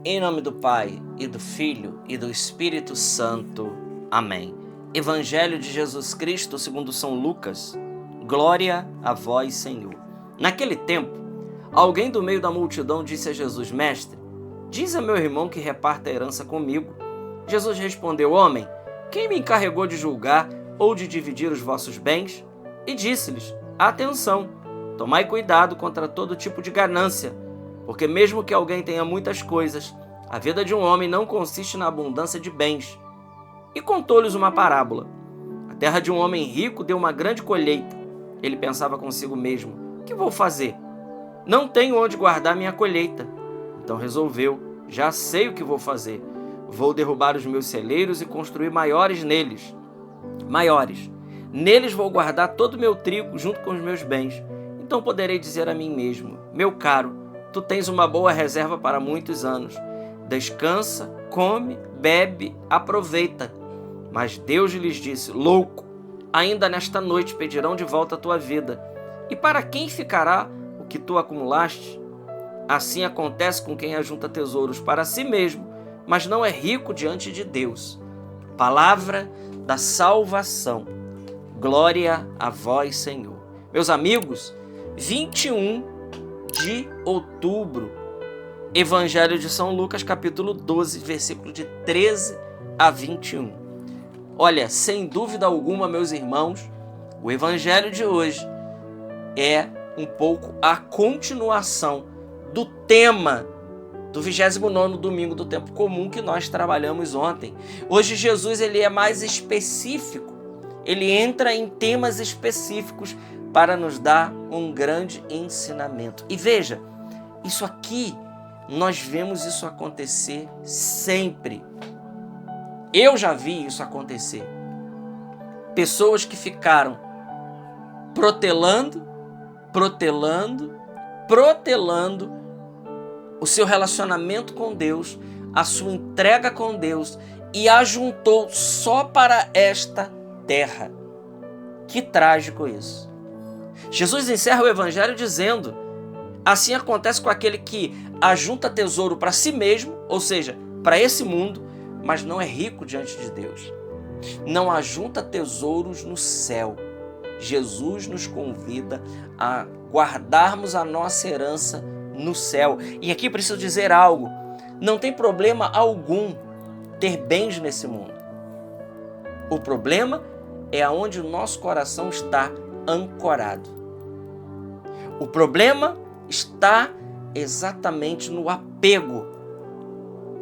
Em nome do Pai, e do Filho, e do Espírito Santo. Amém. Evangelho de Jesus Cristo segundo São Lucas. Glória a vós, Senhor. Naquele tempo, alguém do meio da multidão disse a Jesus: Mestre, diz a meu irmão que reparta a herança comigo. Jesus respondeu: Homem, quem me encarregou de julgar ou de dividir os vossos bens? E disse-lhes: Atenção, tomai cuidado contra todo tipo de ganância, porque mesmo que alguém tenha muitas coisas, a vida de um homem não consiste na abundância de bens. E contou-lhes uma parábola. A terra de um homem rico deu uma grande colheita. Ele pensava consigo mesmo: que vou fazer? Não tenho onde guardar minha colheita. Então resolveu: já sei o que vou fazer. Vou derrubar os meus celeiros e construir maiores neles. Neles vou guardar todo o meu trigo junto com os meus bens. Então poderei dizer a mim mesmo: meu caro, tu tens uma boa reserva para muitos anos. Descansa, come, bebe, aproveita. Mas Deus lhes disse: louco, ainda nesta noite pedirão de volta a tua vida. E para quem ficará o que tu acumulaste? Assim acontece com quem ajunta tesouros para si mesmo, mas não é rico diante de Deus. Palavra da salvação. Glória a vós, Senhor. Meus amigos, 21 de outubro, Evangelho de São Lucas, capítulo 12, versículo de 13 a 21. Olha, sem dúvida alguma, meus irmãos, o Evangelho de hoje é um pouco a continuação do tema do 29º domingo do tempo comum que nós trabalhamos ontem. Hoje Jesus ele é mais específico, ele entra em temas específicos para nos dar um grande ensinamento. E veja, isso aqui, nós vemos isso acontecer sempre. Eu já vi isso acontecer. Pessoas que ficaram protelando o seu relacionamento com Deus, a sua entrega com Deus, e ajuntou só para esta terra. Que trágico isso. Jesus encerra o Evangelho dizendo: assim acontece com aquele que ajunta tesouro para si mesmo, ou seja, para esse mundo, mas não é rico diante de Deus. Não ajunta tesouros no céu. Jesus nos convida a guardarmos a nossa herança no céu. E aqui preciso dizer algo: não tem problema algum ter bens nesse mundo. O problema é aonde o nosso coração está ancorado. O problema está exatamente no apego.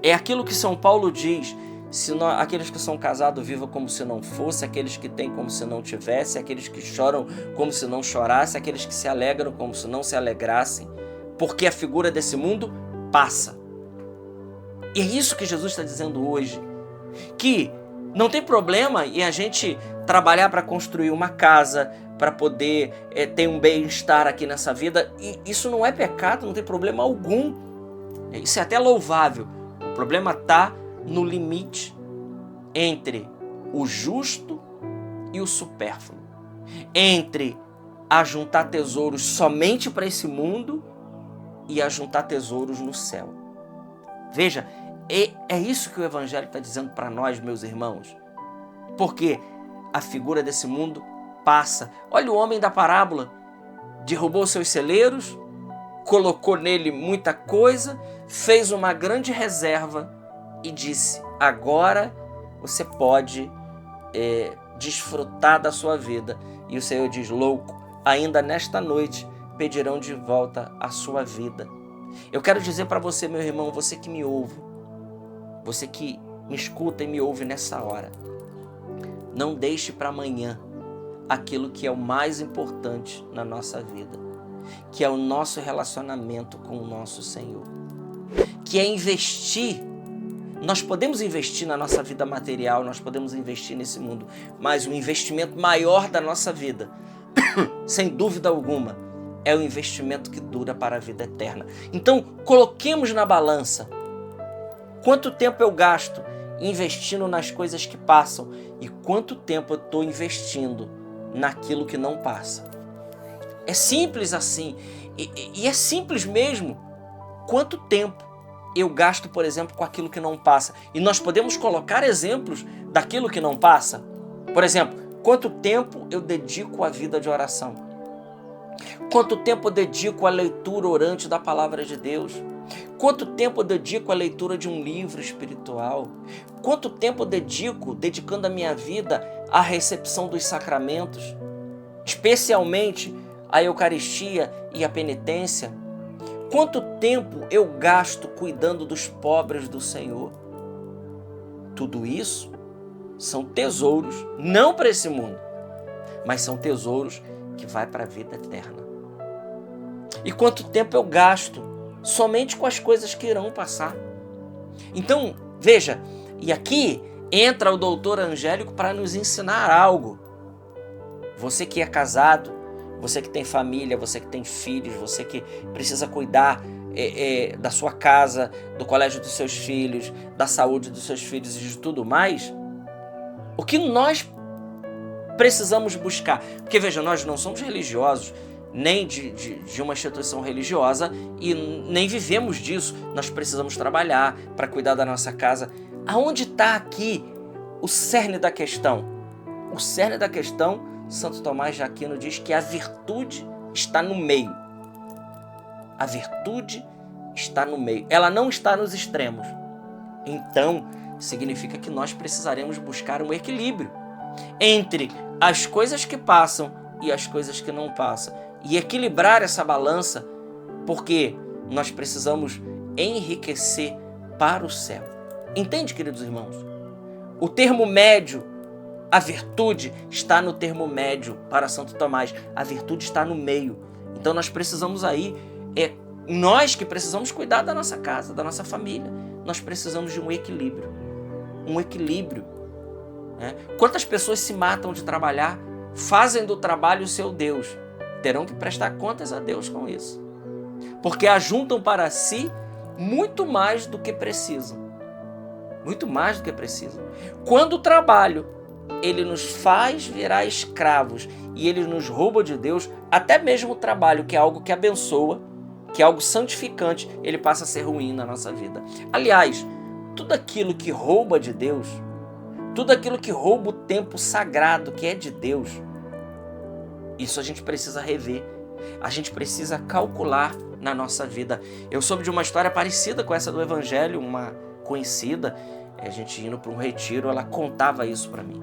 É aquilo que São Paulo diz: aqueles que são casados vivam como se não fosse, aqueles que têm como se não tivesse, aqueles que choram como se não chorasse, aqueles que se alegram como se não se alegrassem, porque a figura desse mundo passa. E é isso que Jesus está dizendo hoje, que não tem problema em a gente trabalhar para construir uma casa, para poder ter um bem-estar aqui nessa vida. E isso não é pecado, não tem problema algum. Isso é até louvável. O problema está no limite entre o justo e o supérfluo. Entre ajuntar tesouros somente para esse mundo e ajuntar tesouros no céu. Veja, é isso que o Evangelho está dizendo para nós, meus irmãos. Porque a figura desse mundo passa. Olha o homem da parábola. Derrubou seus celeiros, colocou nele muita coisa, fez uma grande reserva e disse: agora você pode desfrutar da sua vida. E o Senhor diz: louco, ainda nesta noite pedirão de volta a sua vida. Eu quero dizer para você, meu irmão, você que me ouve, você que me escuta e me ouve nessa hora, não deixe para amanhã aquilo que é o mais importante na nossa vida, que é o nosso relacionamento com o nosso Senhor, que é investir. Nós podemos investir na nossa vida material, nós podemos investir nesse mundo, mas o investimento maior da nossa vida, sem dúvida alguma, é o investimento que dura para a vida eterna. Então, coloquemos na balança quanto tempo eu gasto investindo nas coisas que passam e quanto tempo eu estou investindo naquilo que não passa. É simples assim, e é simples mesmo. Quanto tempo eu gasto, por exemplo, com aquilo que não passa? E nós podemos colocar exemplos daquilo que não passa. Por exemplo, quanto tempo eu dedico à vida de oração? Quanto tempo eu dedico à leitura orante da palavra de Deus? Quanto tempo eu dedico à leitura de um livro espiritual? Quanto tempo eu dedicando a minha vida à recepção dos sacramentos? Especialmente a Eucaristia e a penitência? Quanto tempo eu gasto cuidando dos pobres do Senhor? Tudo isso são tesouros, não para esse mundo, mas são tesouros que vai para a vida eterna. E quanto tempo eu gasto somente com as coisas que irão passar? Então, veja, e aqui entra o doutor Angélico para nos ensinar algo. Você que é casado, você que tem família, você que tem filhos, você que precisa cuidar da sua casa, do colégio dos seus filhos, da saúde dos seus filhos e de tudo mais, o que nós precisamos buscar? Porque veja, nós não somos religiosos, nem de uma instituição religiosa e nem vivemos disso. Nós precisamos trabalhar para cuidar da nossa casa. Aonde está aqui o cerne da questão? O cerne da questão, Santo Tomás de Aquino diz que a virtude está no meio. A virtude está no meio. Ela não está nos extremos. Então, significa que nós precisaremos buscar um equilíbrio entre as coisas que passam e as coisas que não passam. E equilibrar essa balança, porque nós precisamos enriquecer para o céu. Entende, queridos irmãos? O termo médio, a virtude, está no termo médio para Santo Tomás. A virtude está no meio. Então nós precisamos aí, nós que precisamos cuidar da nossa casa, da nossa família, nós precisamos de um equilíbrio. Um equilíbrio. Né? Quantas pessoas se matam de trabalhar, fazem do trabalho o seu Deus? Terão que prestar contas a Deus com isso. Porque ajuntam para si muito mais do que precisam. Muito mais do que precisam. Quando o trabalho, ele nos faz virar escravos e ele nos rouba de Deus, até mesmo o trabalho, que é algo que abençoa, que é algo santificante, ele passa a ser ruim na nossa vida. Aliás, tudo aquilo que rouba de Deus, tudo aquilo que rouba o tempo sagrado que é de Deus, isso a gente precisa rever, a gente precisa calcular na nossa vida. Eu soube de uma história parecida com essa do Evangelho, uma conhecida, a gente indo para um retiro, ela contava isso para mim,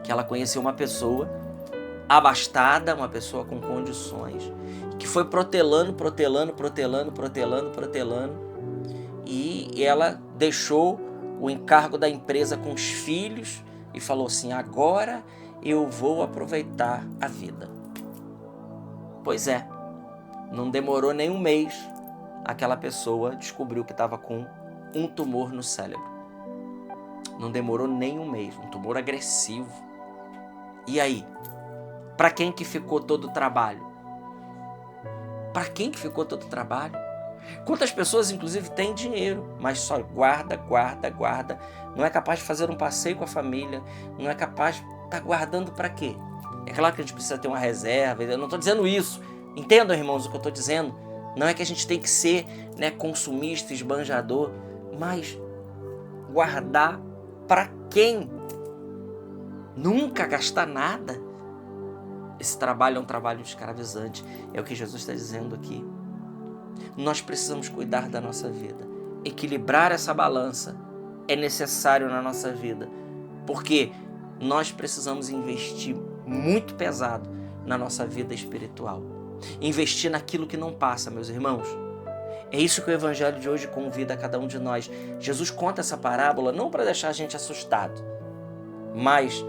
que ela conheceu uma pessoa abastada, uma pessoa com condições, que foi protelando, e ela deixou o encargo da empresa com os filhos e falou assim: agora eu vou aproveitar a vida. Pois é, não demorou nem um mês, aquela pessoa descobriu que estava com um tumor no cérebro. Não demorou nem um mês, um tumor agressivo. E aí? Para quem que ficou todo o trabalho? Para quem que ficou todo o trabalho? Quantas pessoas, inclusive, têm dinheiro, mas só guarda, não é capaz de fazer um passeio com a família, não é capaz... Está guardando para quê? É claro que a gente precisa ter uma reserva, eu não estou dizendo isso. Entendam, irmãos, o que eu estou dizendo. Não é que a gente tem que ser, consumista, esbanjador, mas guardar para quem? Nunca gastar nada. Esse trabalho é um trabalho escravizante. É o que Jesus está dizendo aqui. Nós precisamos cuidar da nossa vida. Equilibrar essa balança é necessário na nossa vida. Porque nós precisamos investir muito pesado na nossa vida espiritual. Investir naquilo que não passa, meus irmãos. É isso que o Evangelho de hoje convida a cada um de nós. Jesus conta essa parábola não para deixar a gente assustado, mas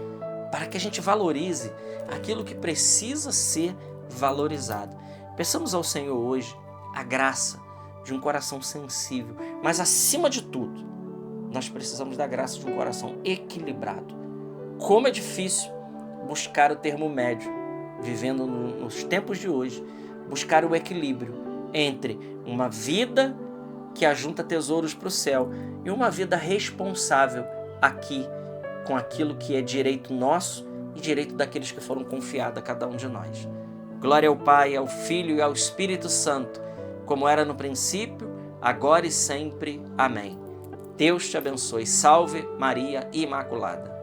para que a gente valorize aquilo que precisa ser valorizado. Peçamos ao Senhor hoje a graça de um coração sensível, mas acima de tudo, nós precisamos da graça de um coração equilibrado. Como é difícil buscar o termo médio, vivendo nos tempos de hoje, buscar o equilíbrio entre uma vida que ajunta tesouros para o céu e uma vida responsável aqui com aquilo que é direito nosso e direito daqueles que foram confiados a cada um de nós. Glória ao Pai, ao Filho e ao Espírito Santo, como era no princípio, agora e sempre. Amém. Deus te abençoe. Salve Maria Imaculada.